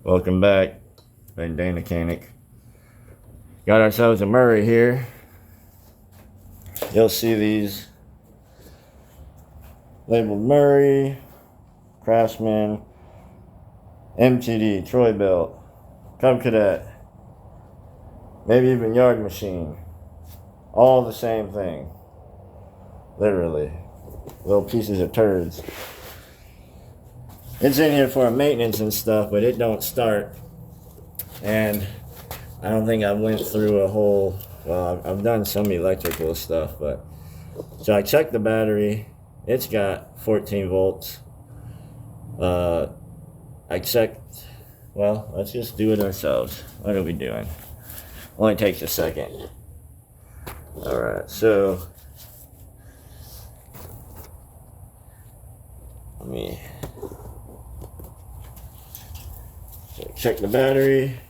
Welcome back. Been Dana Canic. Got ourselves a Murray here. You'll see these labeled Murray, Craftsman, MTD, Troy-Bilt, Cub Cadet, maybe even Yard Machine. All the same thing. Literally. Little pieces of turds. It's in here for maintenance and stuff, but it don't start. And I don't think I went through a whole, well, I've done some electrical stuff, but so I checked the battery. It's got 14 volts. I checked, well, let's just do it ourselves. What are we doing? Only takes a second. Alright, so let me check the battery.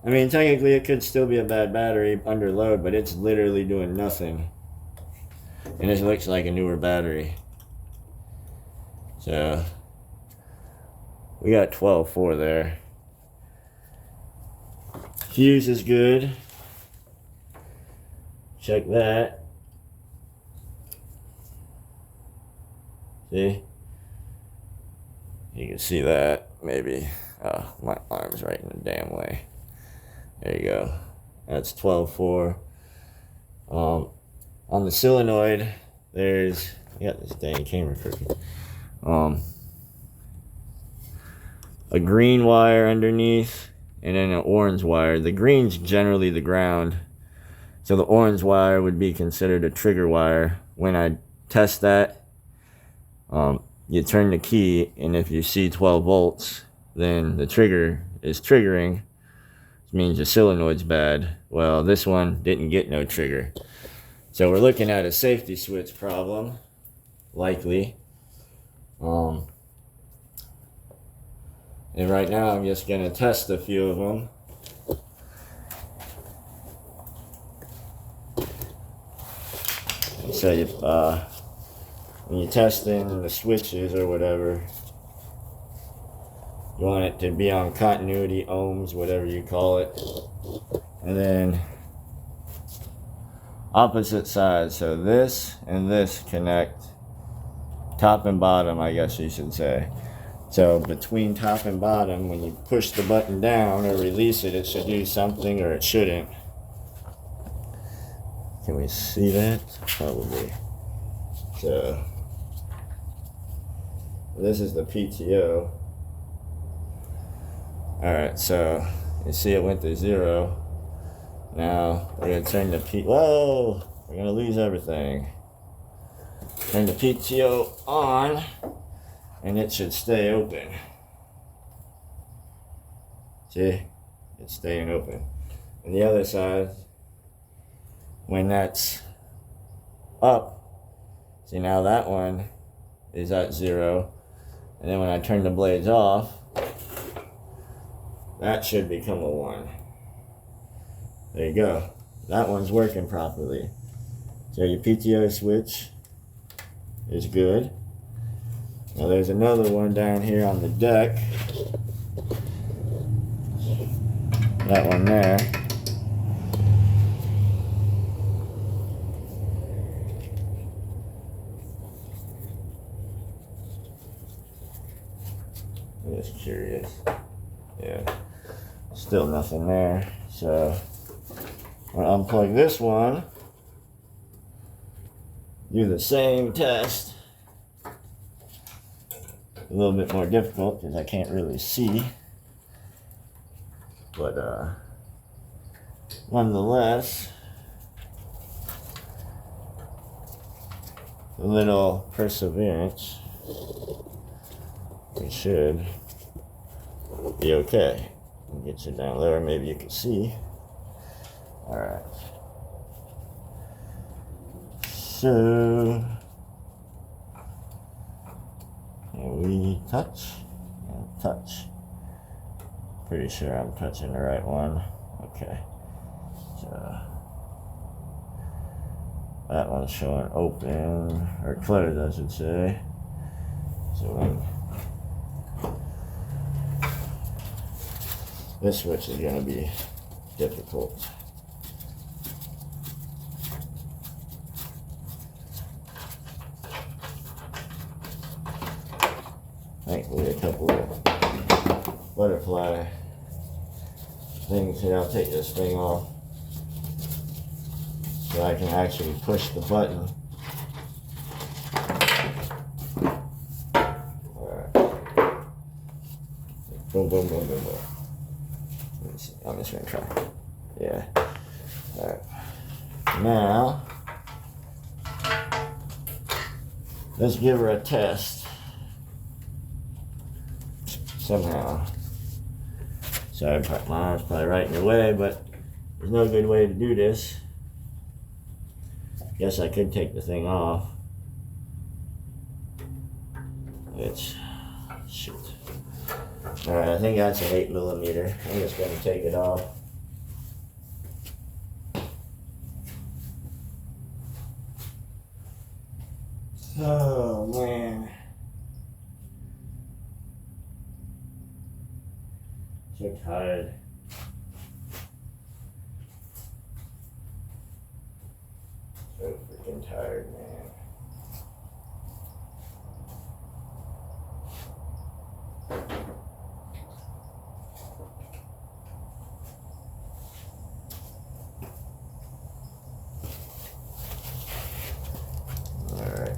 I mean, technically it could still be a bad battery under load, but it's literally doing nothing. And this looks like a newer battery. So we got 12.4 there. Fuse is good. Check that. See? You can see that, maybe. Oh, my arm's right in the damn way. There you go. That's 12.4. On the solenoid, there's, I got this dang camera crooked. A green wire underneath, and then an orange wire. The green's generally the ground, so the orange wire would be considered a trigger wire. When I test that, you turn the key, and if you see 12 volts, then the trigger is triggering, which means the solenoid's bad. Well, this one didn't get no trigger. So we're looking at a safety switch problem, likely. And right now I'm just going to test a few of them. And so when you're testing the switches or whatever, you want it to be on continuity, ohms, whatever you call it. And then opposite sides, so this and this connect, top and bottom, I guess you should say. So between top and bottom, when you push the button down or release it, it should do something or it shouldn't. Can we see that? Probably. So this is the PTO. Alright, so you see it went to 0. Now we're going to turn the whoa! We're going to lose everything. Turn the PTO on, and it should stay open. See? It's staying open. And the other side, when that's up, see now that one is at 0. And then when I turn the blades off, that should become a 1. There you go. That one's working properly. So your PTO switch is good. Now there's another one down here on the deck. That one there. I'm just curious. Yeah. Still nothing there. So I'm going to unplug this one. Do the same test. A little bit more difficult because I can't really see. But nonetheless, a little perseverance, we should be okay. I'll get you down lower, maybe you can see. Alright. So can we touch? And touch. Pretty sure I'm touching the right one. Okay. So that one's showing open, or closed I should say. So This switch is going to be difficult. Thankfully, a couple of butterfly things here. I'll take this thing off so I can actually push the button. Alright. Boom, boom, boom, boom, boom. Let me see. I'm just going to try. Yeah. Alright. Now, let's give her a test. Somehow. Sorry, my arm's probably right in the way, but there's no good way to do this. Guess I could take the thing off. Shoot. Alright, I think that's an 8mm. I'm just going to take it off. Oh, man. So tired. So freaking tired, man. Alright.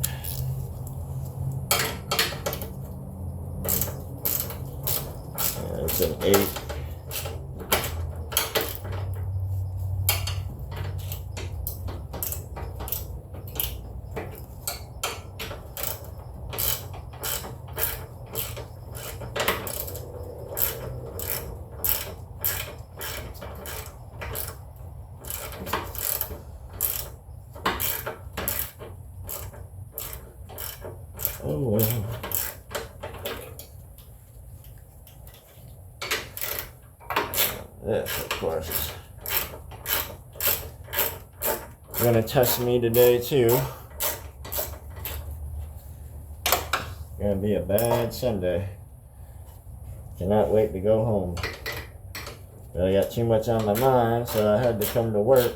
It's an 8. Oh, well. This, of course, is going to test me today, too. Going to be a bad Sunday. Cannot wait to go home. But I got too much on my mind, so I had to come to work.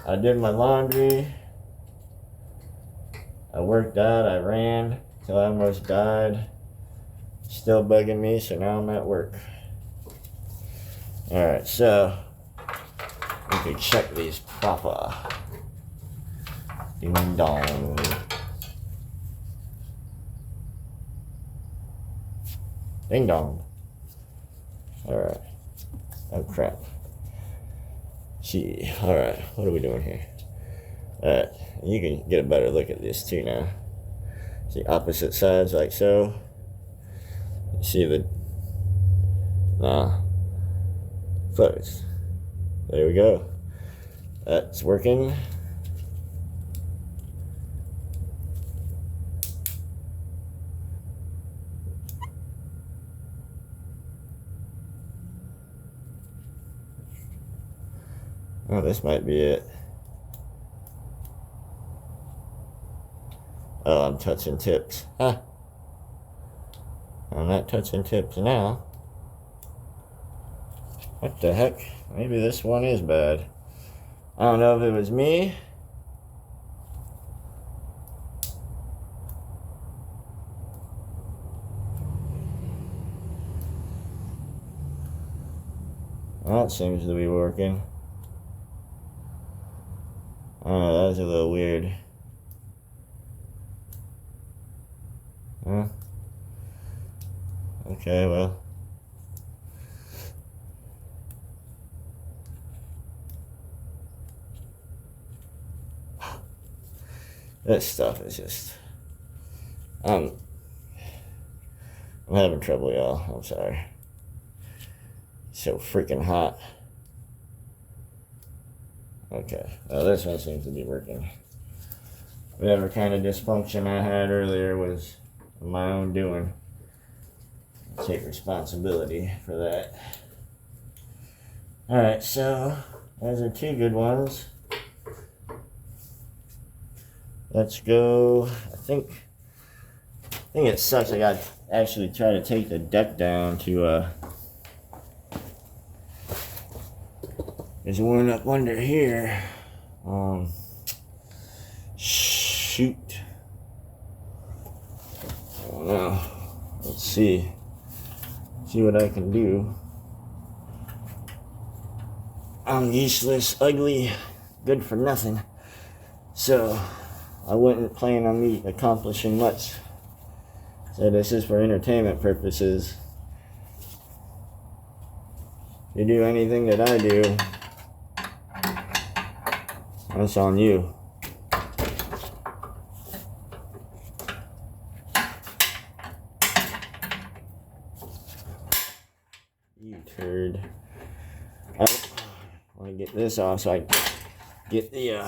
I did my laundry. I worked out, I ran till I almost died. Still bugging me, so now I'm at work. Alright, so we can check these proper. Ding dong. Ding dong. Alright. Oh crap. Gee, alright, what are we doing here? Alright, you can get a better look at this too now. See opposite sides like so. You see the close. There we go. That's working. Oh, this might be it. Oh, I'm touching tips. Huh. I'm not touching tips now. What the heck? Maybe this one is bad. I don't know if it was me. Well, that seems to be working. Oh, that was a little weird. Huh? Okay, well. This stuff is just... I'm having trouble, y'all. I'm sorry. It's so freaking hot. Okay. Well, this one seems to be working. Whatever kind of dysfunction I had earlier was my own doing. I'll take responsibility for that. Alright, so those are two good ones. Let's go. I think it sucks. I got to actually try to take the deck down to There's one up under here. Shoot. I don't know. Let's see. See what I can do. I'm useless, ugly, good for nothing. So I wasn't planning on me accomplishing much. So this is for entertainment purposes. If you do anything that I do, that's on you. You turd. I want to get this off so I can get the,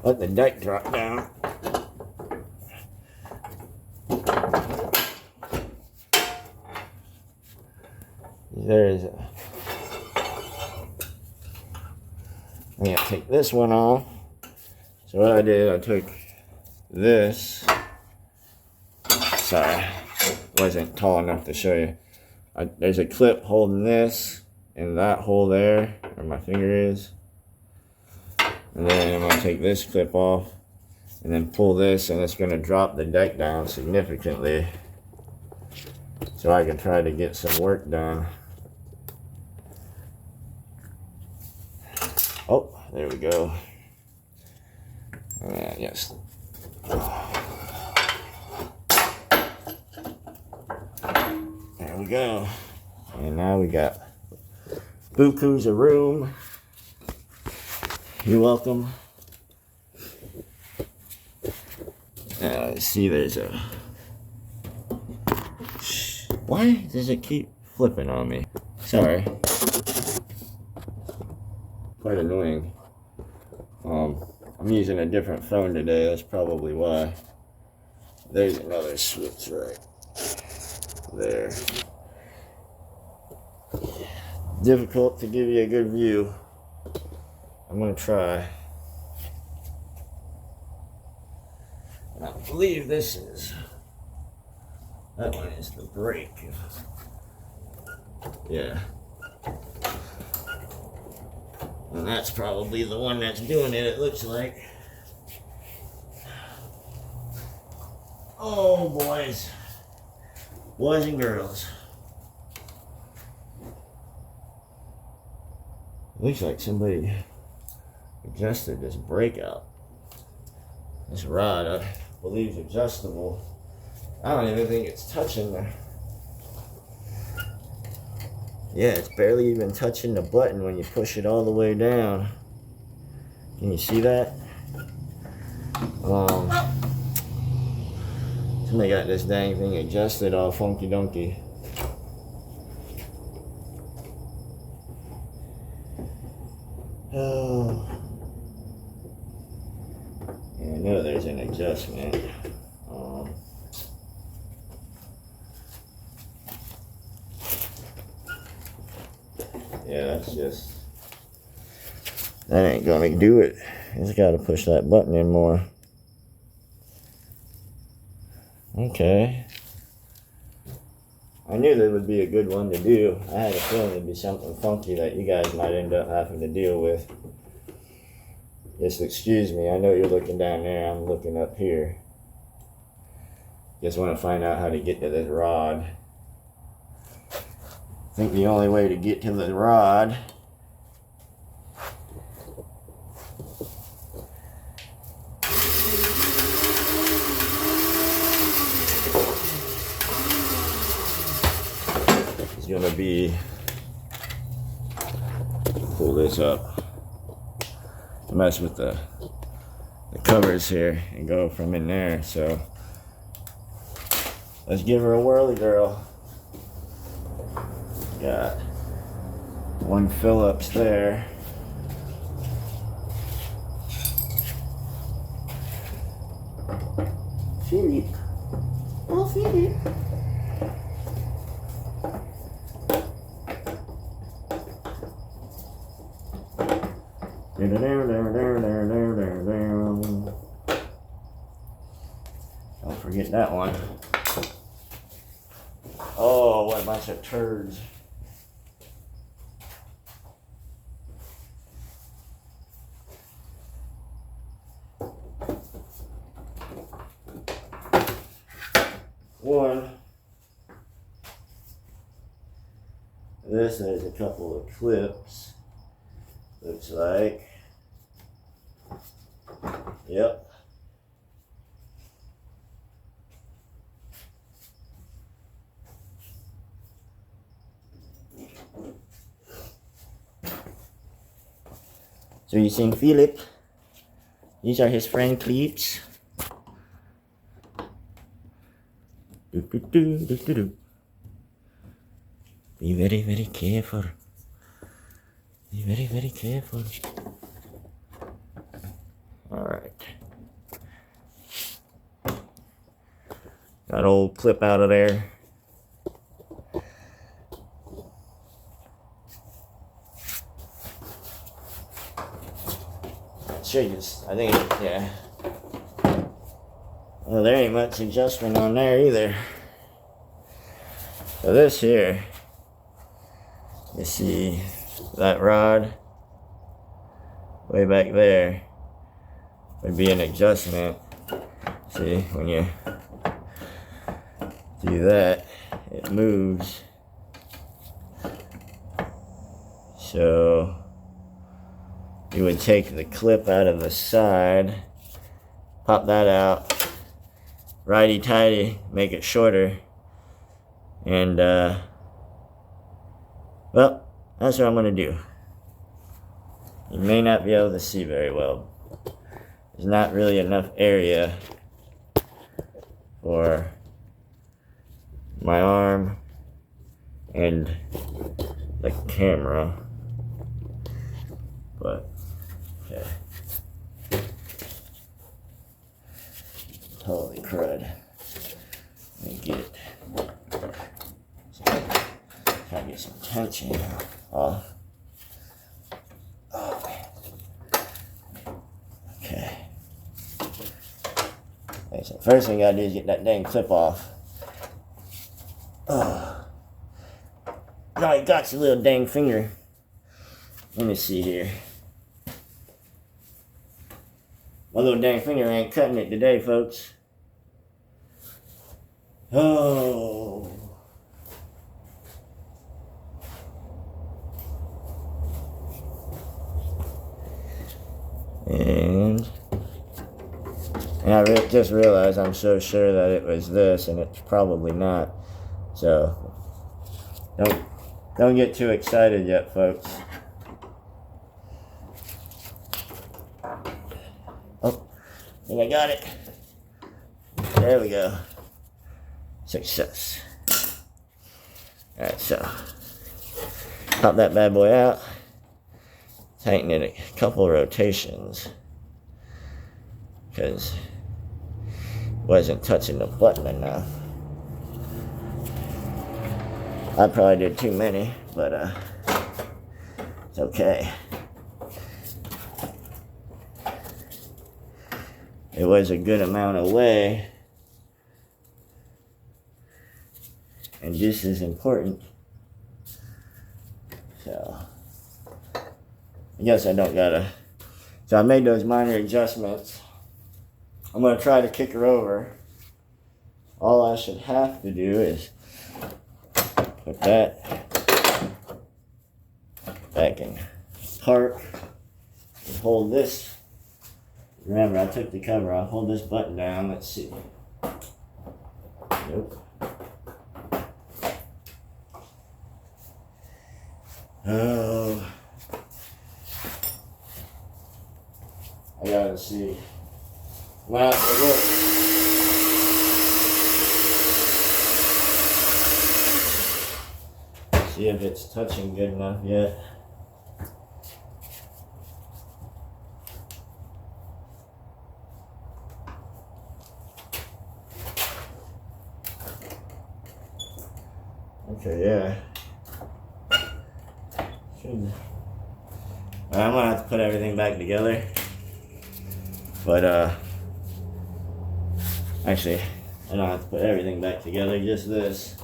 let the deck drop down. There's a... I'm going to take this one off. So what I did, I took this. Sorry, wasn't tall enough to show you. There's a clip holding this in that hole there, where my finger is. And then I'm going to take this clip off and then pull this, and it's going to drop the deck down significantly so I can try to get some work done. Oh, there we go. Yes. There we go. And now we got buku's a room. You're welcome. See, there's a... Why does it keep flipping on me? Sorry. Quite annoying. I'm using a different phone today, that's probably why. There's another switch right there. Difficult to give you a good view. I'm gonna try. I believe this is... That one is the brake. Yeah. And that's probably the one that's doing it, it looks like. Oh, boys. Boys and girls. Looks like somebody adjusted this brake out. This rod, I believe, is adjustable. I don't even think it's touching the... Yeah, it's barely even touching the button when you push it all the way down. Can you see that? Somebody got this dang thing adjusted all funky donkey. Oh. Yeah, I know there's an adjustment. Yeah, that's just... That ain't gonna do it. Just gotta push that button in more. Okay. I knew that would be a good one to do. I had a feeling it'd be something funky that you guys might end up having to deal with. Just excuse me, I know you're looking down there, I'm looking up here. Just want to find out how to get to this rod. I think the only way to get to the rod is going to be, pull this up, mess with the covers here and go from in there. So let's give her a whirly, girl. Got one Phillips there. Philip. Oh, Philip. Don't forget that one. Oh, what a bunch of turds. This has a couple of clips, looks like. Yep. So you seen Philip? These are his friend clips. Be very, very careful. Be very, very careful. Alright. Got old clip out of there. I think, yeah. Well, there ain't much adjustment on there either. So this here, you see that rod way back there would be an adjustment. See, when you do that, it moves. So you would take the clip out of the side, pop that out, righty-tighty, make it shorter, and well, that's what I'm going to do. You may not be able to see very well. There's not really enough area for my arm and the camera, but okay. Holy crud. Let me get it. Try to get some tension off. Oh, okay. Okay, so first thing I gotta do is get that dang clip off. Oh. No, you got your little dang finger. Let me see here. My little dang finger ain't cutting it today, folks. Oh. And I just realized I'm so sure that it was this, and it's probably not. So don't get too excited yet, folks. Oh, I think I got it. There we go. Success. Alright, so pop that bad boy out. Tighten it a couple rotations because it wasn't touching the button enough. I probably did too many, but it's okay. It was a good amount away, and just as important. So I guess I don't gotta. So I made those minor adjustments. I'm gonna try to kick her over. All I should have to do is put that back in park and hold this. Remember, I took the cover off. Hold this button down. Let's see. Nope. Oh. I gotta see. Well, look. See if it's touching good enough yet. Okay, yeah. Should. I'm gonna have to put everything back together. But actually, I don't have to put everything back together, just this.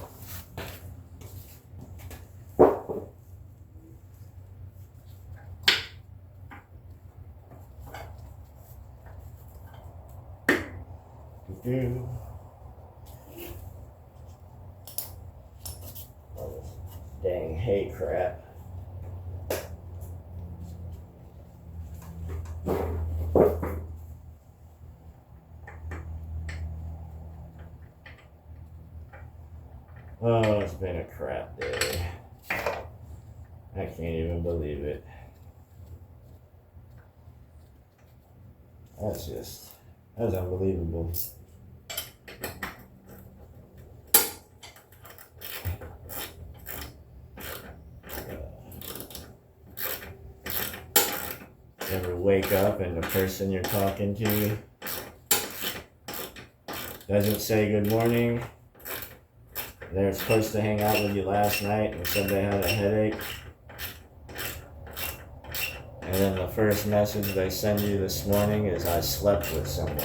Dang hay crap. Oh, it's been a crap day. I can't even believe it. That's unbelievable. Ever wake up and the person you're talking to doesn't say good morning? They're supposed to hang out with you last night and said they had a headache. And then the first message they send you this morning is, I slept with someone.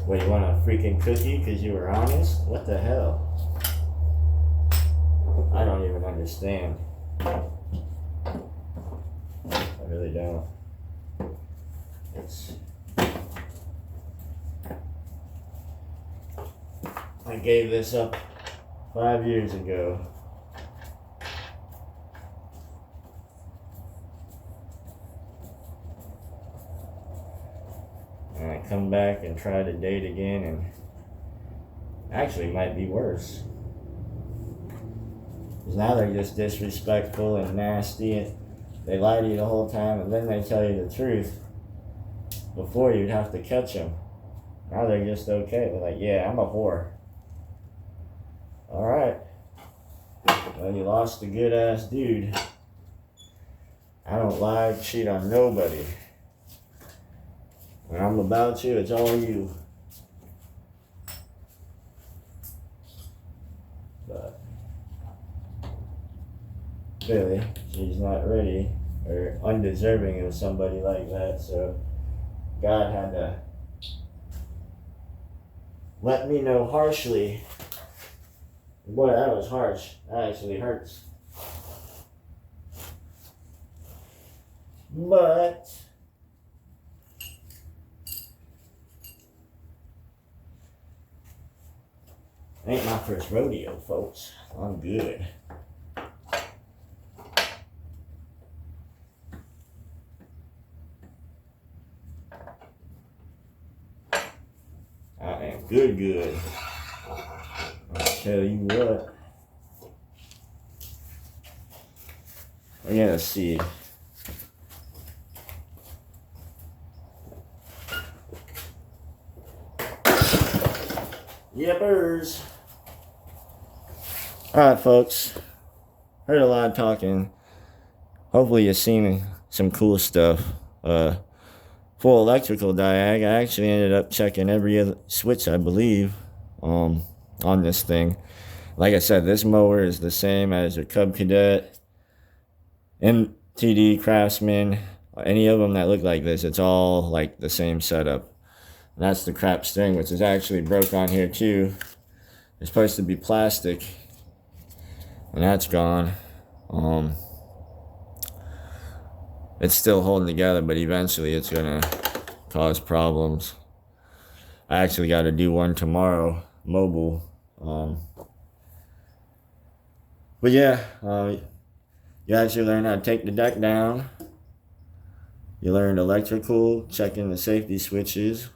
What, you want a freaking cookie because you were honest? What the hell? I don't even understand. I really don't. I gave this up 5 years ago. And I come back and try to date again, and actually might be worse. Because now they're just disrespectful and nasty, and they lie to you the whole time, and then they tell you the truth. Before, you'd have to catch them. Now they're just okay. They're like, yeah, I'm a whore. Alright. Well, you lost a good-ass dude. I don't lie, cheat on nobody. When I'm about you, it's all you. But clearly, she's not ready or undeserving of somebody like that, so God had to let me know harshly. Boy, that was harsh. That actually hurts. But ain't my first rodeo, folks. I'm good. I am good. I'll tell you what. We're gonna see. Yippers. Alright, folks. Heard a lot of talking. Hopefully you've seen some cool stuff. Full electrical diag. I actually ended up checking every other switch, I believe, on this thing. Like I said, this mower is the same as a Cub Cadet, MTD, Craftsman, any of them that look like this. It's all like the same setup. And that's the crap string, which is actually broke on here too. It's supposed to be plastic, and that's gone. It's still holding together, but eventually it's gonna cause problems. I actually got to do one tomorrow, mobile. But yeah, you actually learn how to take the deck down. You learned electrical, checking the safety switches,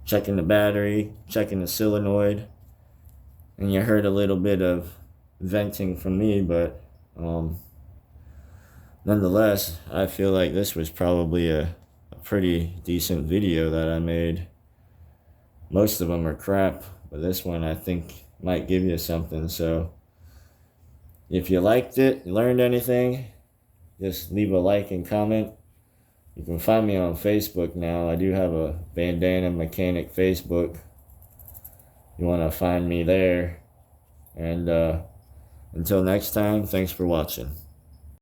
checking the battery, checking the solenoid, and you heard a little bit of venting from me, but nonetheless, I feel like this was probably a pretty decent video that I made. Most of them are crap, but this one I think might give you something. So if you liked it, learned anything, just leave a like and comment. You can find me on Facebook now. I do have a Bandana Mechanic Facebook. You want to find me there. And until next time, thanks for watching.